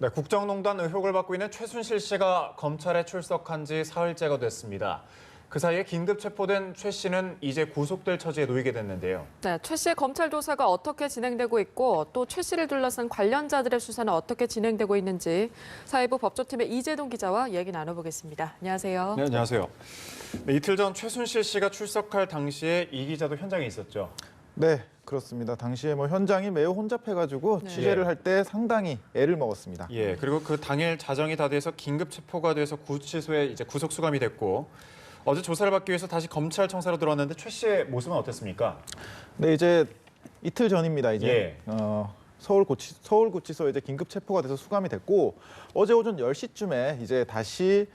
네, 국정농단 의혹을 받고 있는 최순실 씨가 검찰에 출석한 지 사흘째가 됐습니다. 그 사이에 긴급 체포된 최 씨는 이제 구속될 처지에 놓이게 됐는데요. 네, 최 씨의 검찰 조사가 어떻게 진행되고 있고 또 최 씨를 둘러싼 관련자들의 수사는 어떻게 진행되고 있는지 사회부 법조팀의 이재동 기자와 얘기 나눠보겠습니다. 안녕하세요. 네, 안녕하세요. 네, 이틀 전 최순실 씨가 출석할 당시에 이 기자도 현장에 있었죠. 네, 그렇습니다. 당시에 현장이 매우 혼잡해가지고 취재를 할 때 상당히 애를 먹었습니다. 예, 그리고 그 당일 자정이 다 돼서 긴급 체포가 돼서 구치소에 이제 구속 수감이 됐고 어제 조사를 받기 위해서 다시 검찰청사로 들어왔는데 최 씨의 모습은 어땠습니까? 네, 이제 이틀 전입니다. 이제 예. 서울구치소에 이제 긴급 체포가 돼서 수감이 됐고 어제 오전 10시쯤에 이제 다시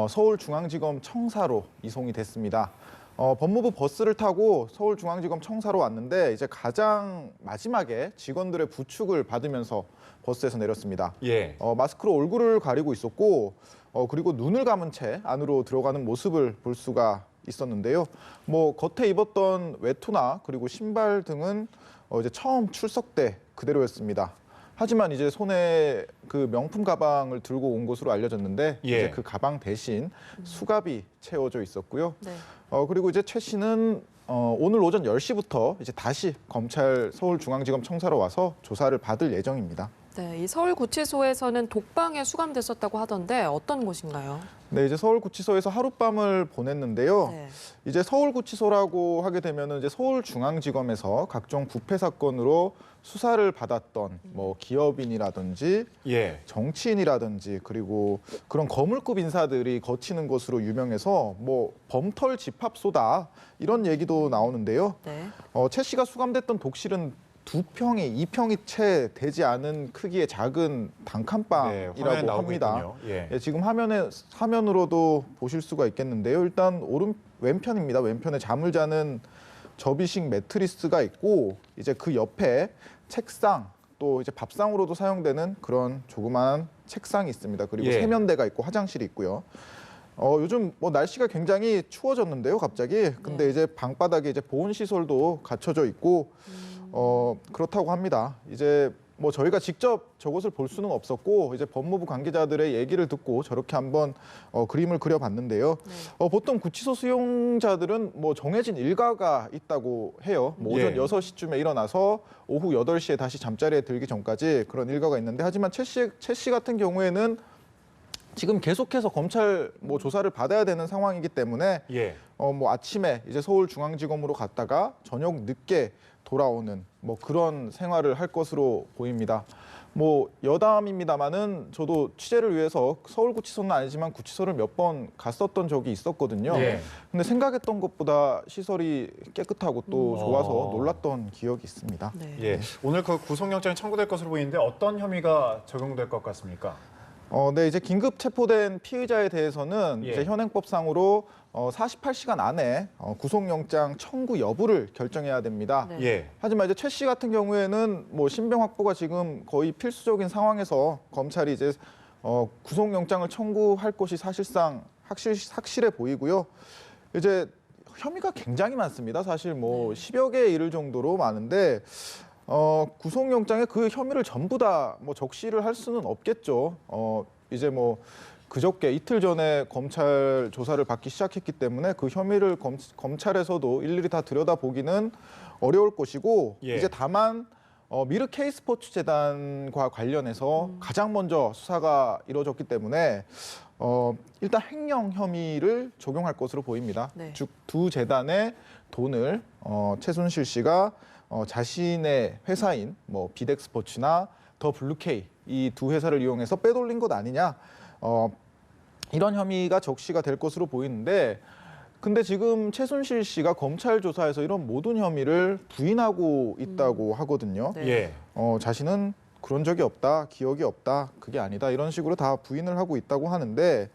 서울중앙지검 청사로 이송이 됐습니다. 법무부 버스를 타고 서울중앙지검 청사로 왔는데 이제 가장 마지막에 직원들의 부축을 받으면서 버스에서 내렸습니다. 예. 마스크로 얼굴을 가리고 있었고 그리고 눈을 감은 채 안으로 들어가는 모습을 볼 수가 있었는데요. 겉에 입었던 외투나 그리고 신발 등은 이제 처음 출석 때 그대로였습니다. 하지만 이제 손에 그 명품 가방을 들고 온 것으로 알려졌는데 예. 이제 그 가방 대신 수갑이 채워져 있었고요. 네. 그리고 이제 최 씨는 오늘 오전 10시부터 이제 다시 검찰 서울중앙지검 청사로 와서 조사를 받을 예정입니다. 네, 이 서울구치소에서는 독방에 수감됐었다고 하던데 어떤 곳인가요? 네, 이제 서울구치소에서 하룻밤을 보냈는데요. 네. 이제 서울구치소라고 하게 되면은 이제 서울중앙지검에서 각종 부패 사건으로 수사를 받았던 기업인이라든지 예. 정치인이라든지 그리고 그런 거물급 인사들이 거치는 곳으로 유명해서 범털 집합소다 이런 얘기도 나오는데요. 네. 최 씨가 수감됐던 독실은 2평이 채 되지 않은 크기의 작은 네, 단칸방이라고 화면에 나오고 합니다. 있군요. 예. 예, 지금 화면으로도 보실 수가 있겠는데요. 일단 왼편입니다. 왼편에 잠을 자는 접이식 매트리스가 있고 이제 그 옆에 책상 또 이제 밥상으로도 사용되는 그런 조그마한 책상이 있습니다. 그리고 예. 세면대가 있고 화장실이 있고요. 요즘 날씨가 굉장히 추워졌는데요, 갑자기. 근데 네. 이제 방바닥에 이제 보온 시설도 갖춰져 있고 그렇다고 합니다. 이제 저희가 직접 저것을 볼 수는 없었고 이제 법무부 관계자들의 얘기를 듣고 저렇게 한번 그림을 그려봤는데요. 네. 보통 구치소 수용자들은 정해진 일과가 있다고 해요. 오전 예. 6시쯤에 일어나서 오후 8시에 다시 잠자리에 들기 전까지 그런 일과가 있는데 하지만 최 씨 같은 경우에는 지금 계속해서 검찰 조사를 받아야 되는 상황이기 때문에 예. 아침에 이제 서울중앙지검으로 갔다가 저녁 늦게 돌아오는 그런 생활을 할 것으로 보입니다. 여담입니다만은 저도 취재를 위해서 서울구치소는 아니지만 구치소를 몇 번 갔었던 적이 있었거든요. 예. 근데 생각했던 것보다 시설이 깨끗하고 또 좋아서 놀랐던 기억이 있습니다. 네. 예. 오늘 그 구속영장이 청구될 것으로 보이는데 어떤 혐의가 적용될 것 같습니까? 네, 이제 긴급 체포된 피의자에 대해서는 예. 이제 현행법상으로 48시간 안에 구속영장 청구 여부를 결정해야 됩니다. 네. 예. 하지만 이제 최 씨 같은 경우에는 신병 확보가 지금 거의 필수적인 상황에서 검찰이 이제 구속영장을 청구할 것이 사실상 확실해 보이고요. 이제 혐의가 굉장히 많습니다. 사실 10여 개에 이를 정도로 많은데 구속영장에 그 혐의를 전부 다 적시를 할 수는 없겠죠. 이제 그저께 이틀 전에 검찰 조사를 받기 시작했기 때문에 그 혐의를 검찰에서도 일일이 다 들여다보기는 어려울 것이고 예. 이제 다만 미르 K스포츠 재단과 관련해서 가장 먼저 수사가 이루어졌기 때문에 일단 횡령 혐의를 적용할 것으로 보입니다. 네. 즉 두 재단의 돈을 최순실 씨가 자신의 회사인 비덱스포츠나 더 블루케이 이 두 회사를 이용해서 빼돌린 것 아니냐 이런 혐의가 적시가 될 것으로 보이는데 근데 지금 최순실 씨가 검찰 조사에서 이런 모든 혐의를 부인하고 있다고 하거든요. 네. 예. 자신은 그런 적이 없다, 기억이 없다, 그게 아니다 이런 식으로 다 부인을 하고 있다고 하는데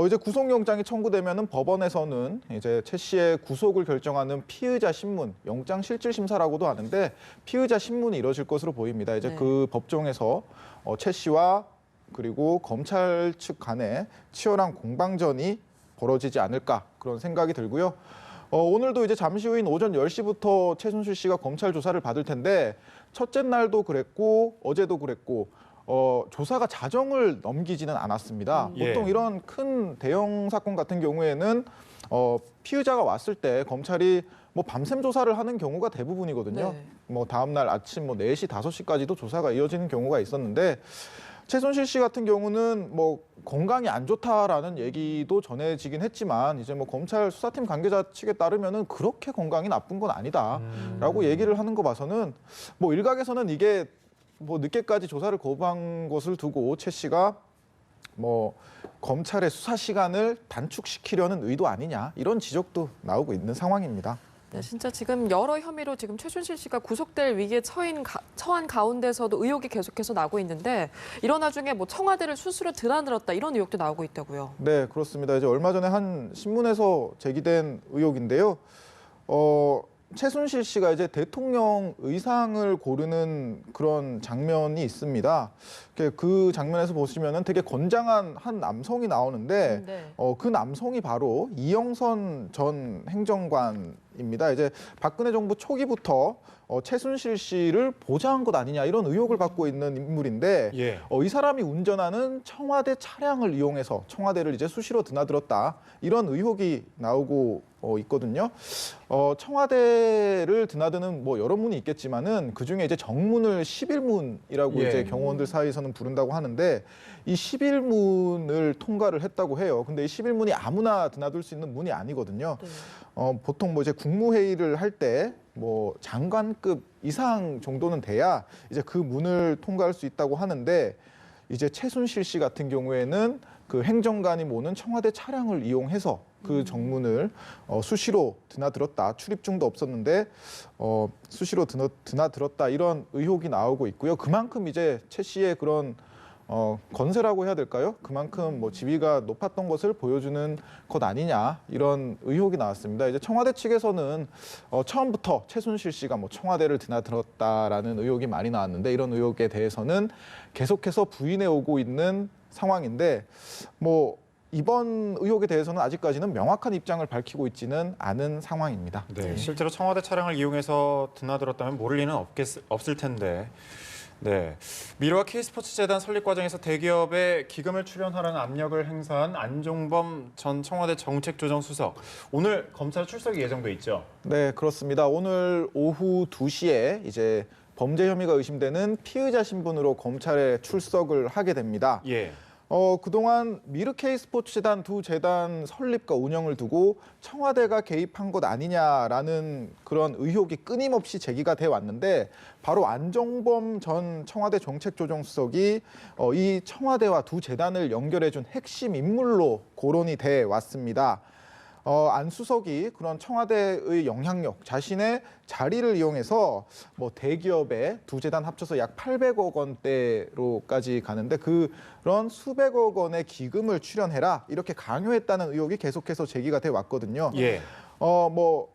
이제 구속영장이 청구되면은 법원에서는 이제 최 씨의 구속을 결정하는 피의자 신문, 영장실질심사라고도 하는데 피의자 신문이 이뤄질 것으로 보입니다. 이제 네. 그 법정에서 최 씨와 그리고 검찰 측 간에 치열한 공방전이 벌어지지 않을까 그런 생각이 들고요. 오늘도 이제 잠시 후인 오전 10시부터 최순실 씨가 검찰 조사를 받을 텐데 첫째 날도 그랬고 어제도 그랬고 조사가 자정을 넘기지는 않았습니다. 예. 보통 이런 큰 대형 사건 같은 경우에는 피의자가 왔을 때 검찰이 뭐 밤샘 조사를 하는 경우가 대부분이거든요. 네. 뭐 다음 날 아침 뭐 4시, 5시까지도 조사가 이어지는 경우가 있었는데 최순실 씨 같은 경우는 뭐 건강이 안 좋다라는 얘기도 전해지긴 했지만 이제 뭐 검찰 수사팀 관계자 측에 따르면은 그렇게 건강이 나쁜 건 아니다라고 얘기를 하는 거 봐서는 뭐 일각에서는 이게 뭐 늦게까지 조사를 거부한 것을 두고 최 씨가 뭐 검찰의 수사 시간을 단축시키려는 의도 아니냐 이런 지적도 나오고 있는 상황입니다. 네, 진짜 지금 여러 혐의로 지금 최순실 씨가 구속될 위기에 처한 가운데서도 의혹이 계속해서 나고 있는데 이런 와중에 뭐 청와대를 수수료 드나들었다 이런 의혹도 나오고 있다고요. 네, 그렇습니다. 이제 얼마 전에 한 신문에서 제기된 의혹인데요. 최순실 씨가 이제 대통령 의상을 고르는 그런 장면이 있습니다. 그 장면에서 보시면은 되게 건장한 한 남성이 나오는데 네. 그 남성이 바로 이영선 전 행정관입니다. 이제 박근혜 정부 초기부터 최순실 씨를 보좌한 것 아니냐 이런 의혹을 받고 있는 인물인데 예. 이 사람이 운전하는 청와대 차량을 이용해서 청와대를 이제 수시로 드나들었다 이런 의혹이 나오고 있거든요. 청와대를 드나드는 뭐 여러 문이 있겠지만은 그 중에 이제 정문을 11문이라고 예. 이제 경호원들 사이에서는 부른다고 하는데 이 11문을 통과를 했다고 해요. 근데 이 11문이 아무나 드나들 수 있는 문이 아니거든요. 네. 보통 뭐 이제 국무회의를 할 때 뭐 장관급 이상 정도는 돼야 이제 그 문을 통과할 수 있다고 하는데 이제 최순실 씨 같은 경우에는 그 행정관이 모는 청와대 차량을 이용해서 그 정문을 수시로 드나들었다. 출입증도 없었는데 수시로 드나들었다 이런 의혹이 나오고 있고요. 그만큼 이제 최 씨의 그런 건세라고 해야 될까요? 그만큼 뭐 지위가 높았던 것을 보여주는 것 아니냐 이런 의혹이 나왔습니다. 이제 청와대 측에서는 처음부터 최순실 씨가 뭐 청와대를 드나들었다라는 의혹이 많이 나왔는데 이런 의혹에 대해서는 계속해서 부인해 오고 있는 상황인데 뭐 이번 의혹에 대해서는 아직까지는 명확한 입장을 밝히고 있지는 않은 상황입니다. 네, 실제로 청와대 차량을 이용해서 드나들었다면 모를 리는 없을 텐데. 네, 미래와 K스포츠재단 설립 과정에서 대기업에 기금을 출연하라는 압력을 행사한 안종범 전 청와대 정책조정수석. 오늘 검찰 출석이 예정돼 있죠. 네, 그렇습니다. 오늘 오후 2시에 이제 범죄 혐의가 의심되는 피의자 신분으로 검찰에 출석을 하게 됩니다. 예. 그동안 미르 K스포츠재단 두 재단 설립과 운영을 두고 청와대가 개입한 것 아니냐라는 그런 의혹이 끊임없이 제기가 돼 왔는데 바로 안종범 전 청와대 정책조정수석이 이 청와대와 두 재단을 연결해준 핵심 인물로 거론이 돼 왔습니다. 안 수석이 그런 청와대의 영향력, 자신의 자리를 이용해서 뭐 대기업에 두 재단 합쳐서 약 800억 원대로까지 가는데 그런 수백억 원의 기금을 출연해라 이렇게 강요했다는 의혹이 계속해서 제기가 돼 왔거든요. 예. 뭐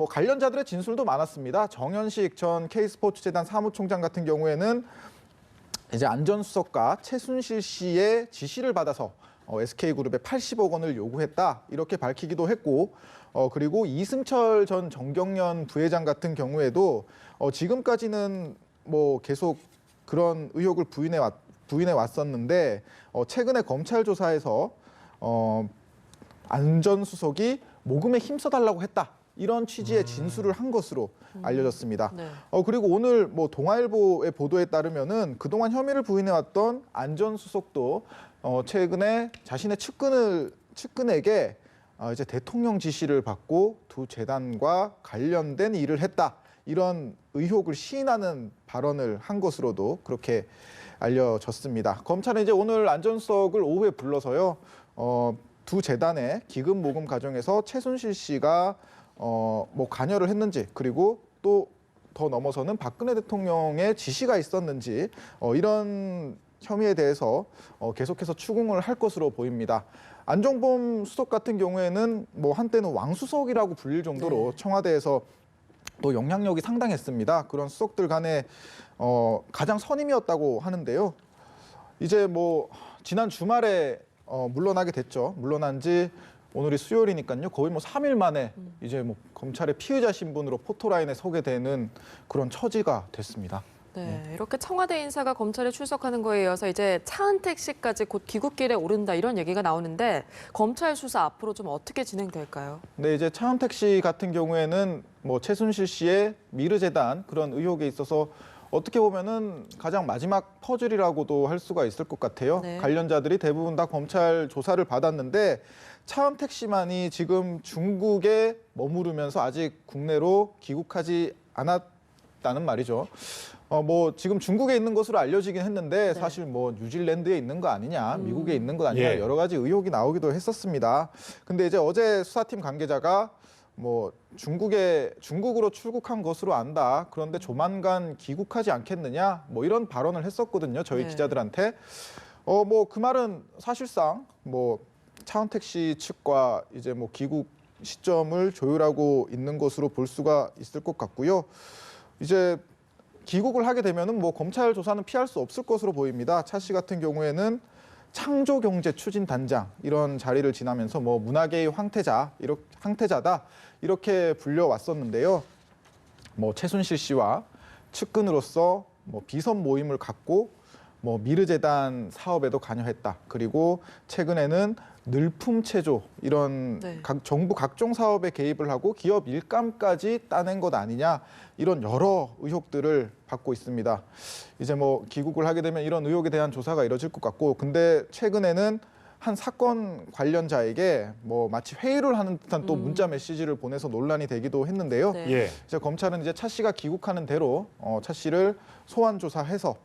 관련자들의 진술도 많았습니다. 정현식 전 K스포츠재단 사무총장 같은 경우에는 이제 안 전 수석과 최순실 씨의 지시를 받아서 SK그룹에 80억 원을 요구했다 이렇게 밝히기도 했고 그리고 이승철 전 정경련 부회장 같은 경우에도 지금까지는 뭐 계속 그런 의혹을 부인해 왔었는데 최근에 검찰 조사에서 안 전 수석이 모금에 힘써달라고 했다. 이런 취지의 진술을 한 것으로 알려졌습니다. 네. 그리고 오늘 뭐 동아일보의 보도에 따르면은 그동안 혐의를 부인해왔던 안 전 수석도 최근에 자신의 측근에게 이제 대통령 지시를 받고 두 재단과 관련된 일을 했다. 이런 의혹을 시인하는 발언을 한 것으로도 그렇게 알려졌습니다. 검찰은 이제 오늘 안 전 수석을 오후에 불러서요. 두 재단의 기금 모금 과정에서 최순실 씨가 뭐 관여를 했는지 그리고 또 더 넘어서는 박근혜 대통령의 지시가 있었는지 이런 혐의에 대해서 계속해서 추궁을 할 것으로 보입니다. 안종범 수석 같은 경우에는 뭐 한때는 왕수석이라고 불릴 정도로 청와대에서 또 영향력이 상당했습니다. 그런 수석들 간에 가장 선임이었다고 하는데요. 이제 뭐 지난 주말에 물러나게 됐죠. 물러난 지 오늘이 수요일이니까요. 거의 뭐 3일 만에 이제 뭐 검찰의 피의자 신분으로 포토라인에 서게 되는 그런 처지가 됐습니다. 네, 이렇게 청와대 인사가 검찰에 출석하는 거에 이어서 이제 차은택 씨까지 곧 귀국길에 오른다 이런 얘기가 나오는데 검찰 수사 앞으로 좀 어떻게 진행될까요? 네, 이제 차은택 씨 같은 경우에는 뭐 최순실 씨의 미르재단 그런 의혹에 있어서 어떻게 보면은 가장 마지막 퍼즐이라고도 할 수가 있을 것 같아요. 네. 관련자들이 관련자들이 대부분 다 검찰 조사를 받았는데 차은택 씨만이 지금 중국에 머무르면서 아직 국내로 귀국하지 않았다는 말이죠. 뭐 지금 중국에 있는 것으로 알려지긴 했는데 네. 사실 뭐 뉴질랜드에 있는 거 아니냐, 미국에 있는 것 아니냐 예. 여러 가지 의혹이 나오기도 했었습니다. 근데 이제 어제 수사팀 관계자가 뭐 중국으로 출국한 것으로 안다. 그런데 조만간 귀국하지 않겠느냐? 뭐 이런 발언을 했었거든요. 저희 네. 기자들한테. 뭐 그 말은 사실상 뭐 차은택 씨 측과 이제 뭐 귀국 시점을 조율하고 있는 것으로 볼 수가 있을 것 같고요. 이제 귀국을 하게 되면은 뭐 검찰 조사는 피할 수 없을 것으로 보입니다. 차 씨 같은 경우에는 창조경제추진단장 이런 자리를 지나면서 뭐 문화계의 황태자다 이렇게 불려왔었는데요. 뭐 최순실 씨와 측근으로서 뭐 비선 모임을 갖고 뭐 미르재단 사업에도 관여했다. 그리고 최근에는 늘품체조 이런 네. 정부 각종 사업에 개입을 하고 기업 일감까지 따낸 것 아니냐 이런 여러 의혹들을 받고 있습니다. 이제 뭐 귀국을 하게 되면 이런 의혹에 대한 조사가 이뤄질 것 같고, 근데 최근에는 한 사건 관련자에게 뭐 마치 회의를 하는 듯한 또 문자 메시지를 보내서 논란이 되기도 했는데요. 네. 예. 이제 검찰은 이제 차 씨가 귀국하는 대로 차 씨를 소환 조사해서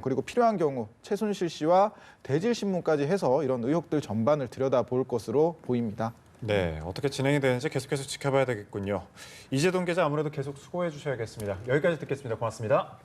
그리고 필요한 경우 최순실 씨와 대질 신문까지 해서 이런 의혹들 전반을 들여다볼 것으로 보입니다. 네, 어떻게 진행이 되는지 계속해서 지켜봐야 되겠군요. 이재동 기자 아무래도 계속 수고해 주셔야겠습니다. 여기까지 듣겠습니다. 고맙습니다.